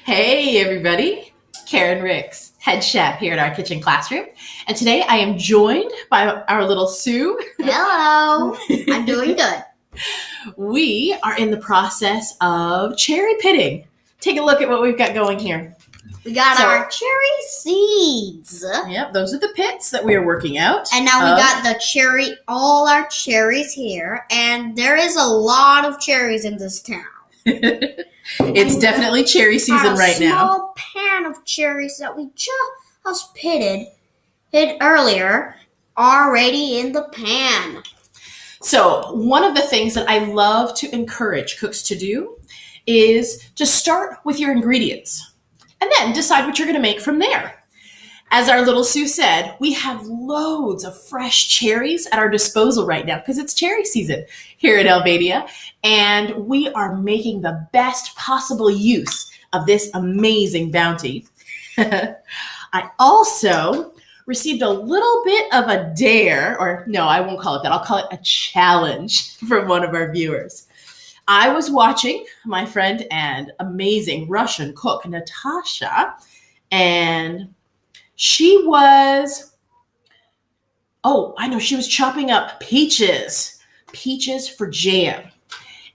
Hey everybody, Karen Ricks, head chef here at our kitchen classroom. And today I am joined by our little Sue. Hello, I'm doing good. We are in the process of cherry pitting. Take a look at what we've got going here. We got our cherry seeds. Yep, those are the pits that we are working out. And now we got all our cherries here. And there is a lot of cherries in this town. It's definitely cherry season right now. A small pan of cherries that we just pitted earlier already in the pan. So one of the things that I love to encourage cooks to do is to start with your ingredients and then decide what you're going to make from there. As our little Sue said, we have loads of fresh cherries at our disposal right now because it's cherry season here in Albania, and we are making the best possible use of this amazing bounty. I also received a little bit of a dare, or no, I won't call it that. I'll call it a challenge from one of our viewers. I was watching my friend and amazing Russian cook, Natasha, and she was chopping up peaches for jam.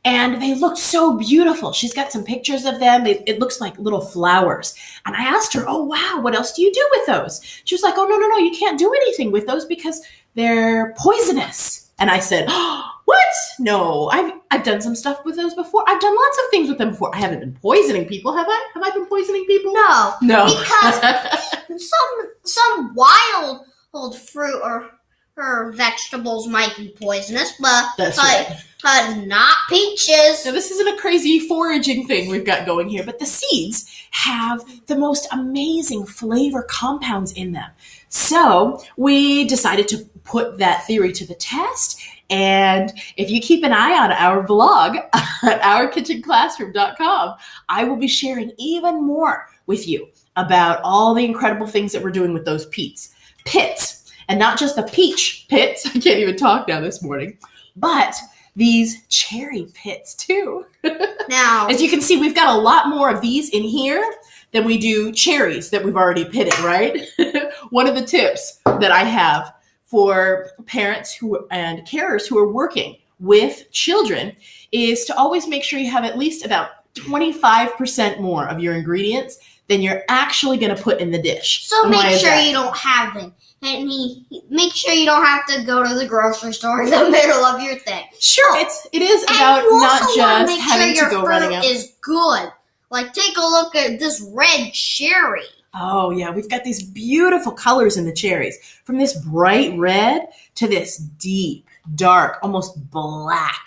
And they looked so beautiful. She's got some pictures of them. It looks like little flowers. And I asked her, oh, wow, what else do you do with those? She was like, oh, no, you can't do anything with those because they're poisonous. And I said, oh, what? No, I've done some stuff with those before. I've done lots of things with them before. I haven't been poisoning people, have I? Have I been poisoning people? No. Because some wild fruit or vegetables might be poisonous, but that's right. Not peaches. Now, this isn't a crazy foraging thing we've got going here, but the seeds have the most amazing flavor compounds in them. So we decided to put that theory to the test. And if you keep an eye on our blog at ourkitchenclassroom.com, I will be sharing even more with you about all the incredible things that we're doing with those pits. And not just the peach pits, I can't even talk now this morning, but these cherry pits too. Now, as you can see, we've got a lot more of these in here than we do cherries that we've already pitted, right? One of the tips that I have for parents and carers who are working with children is to always make sure you have at least about 25% more of your ingredients than you're actually going to put in the dish. So make sure you don't have them. And make sure you don't have to go to the grocery store in the middle of your thing. Sure, it is about not just having to go running out. Is good. Like, take a look at this red cherry. Oh, yeah, we've got these beautiful colors in the cherries. From this bright red to this deep, dark, almost black.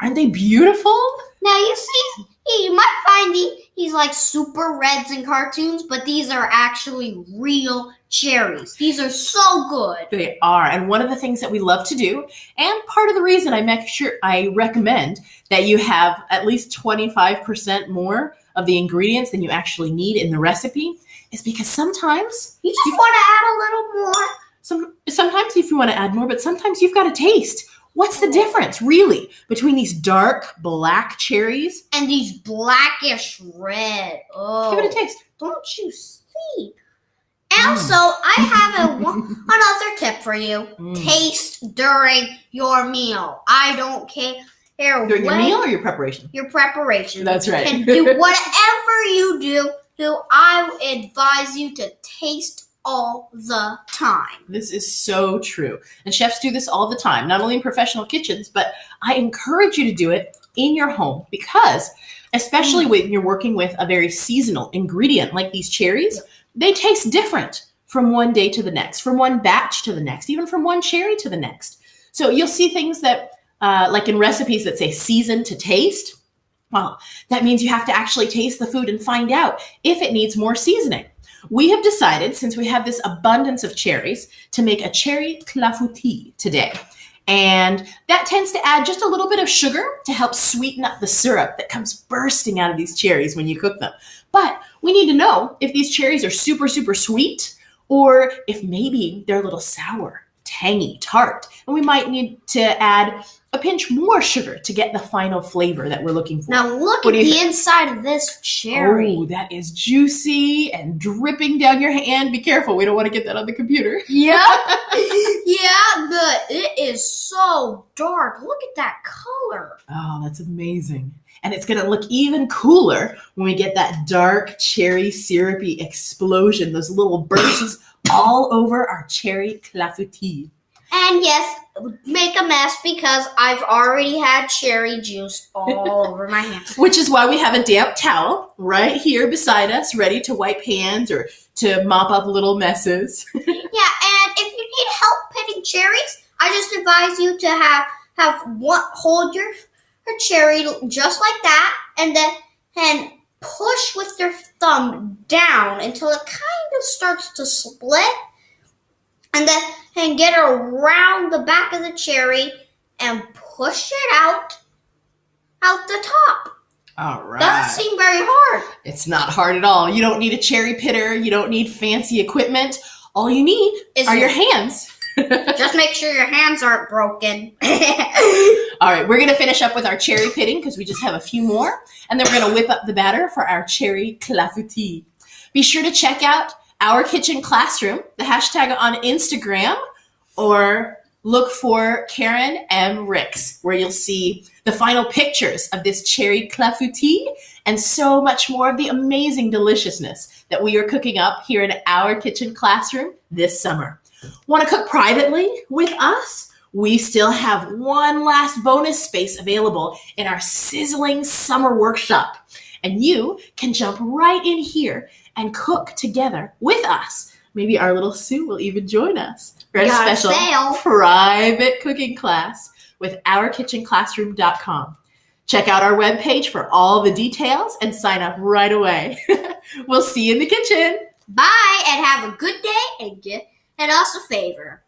Aren't they beautiful? Now, you see, you might find these like super reds in cartoons, but these are actually real cherries. These are so good. They are. And one of the things that we love to do, and part of the reason I recommend that you have at least 25% more of the ingredients than you actually need in the recipe, is because sometimes you just want to add a little more. Sometimes if you want to add more, but sometimes you've got to taste. What's the difference, really, between these dark black cherries and these blackish red? Oh, give it a taste. Don't you see? Also, I have another tip for you. Taste during your meal. I don't care. During your meal or your preparation? Your preparation. That's right. And do whatever you do, I advise you to taste all the time. This is so true. And chefs do this all the time, not only in professional kitchens, but I encourage you to do it in your home because, especially when you're working with a very seasonal ingredient like these cherries, they taste different from one day to the next, from one batch to the next, even from one cherry to the next. So you'll see things that, like in recipes that say season to taste. Well, that means you have to actually taste the food and find out if it needs more seasoning. We have decided, since we have this abundance of cherries, to make a cherry clafoutis today. And that tends to add just a little bit of sugar to help sweeten up the syrup that comes bursting out of these cherries when you cook them. But we need to know if these cherries are super, super sweet or if maybe they're a little sour, tangy, tart. And we might need to add a pinch more sugar to get the final flavor that we're looking for. Now look What at do you the inside of this cherry. Oh, that is juicy and dripping down your hand. Be careful. We don't want to get that on the computer. Yep. Yeah, but it is so dark. Look at that color. Oh, that's amazing. And it's going to look even cooler when we get that dark cherry syrupy explosion, those little bursts all over our cherry clafoutis. And yes, make a mess because I've already had cherry juice all over my hands. Which is why we have a damp towel right here beside us, ready to wipe hands or to mop up little messes. Yeah, and if you need help pitting cherries, I just advise you to hold your cherry just like that, and then push with your thumb down until it kind of starts to split, and then get it around the back of the cherry and push it out the top. All right. Doesn't seem very hard. It's not hard at all. You don't need a cherry pitter. You don't need fancy equipment. All you need are your hands. Just make sure your hands aren't broken. All right, we're going to finish up with our cherry pitting because we just have a few more. And then we're going to whip up the batter for our cherry clafoutis. Be sure to check out Our Kitchen Classroom, the hashtag on Instagram, or look for Karen M. Ricks, where you'll see the final pictures of this cherry clafoutis and so much more of the amazing deliciousness that we are cooking up here in Our Kitchen Classroom this summer. Want to cook privately with us? We still have one last bonus space available in our Sizzling Summer Workshop. And you can jump right in here and cook together with us. Maybe our little Sue will even join us for a special private cooking class with ourkitchenclassroom.com. Check out our webpage for all the details and sign up right away. We'll see you in the kitchen. Bye, and have a good day, and get us a favor.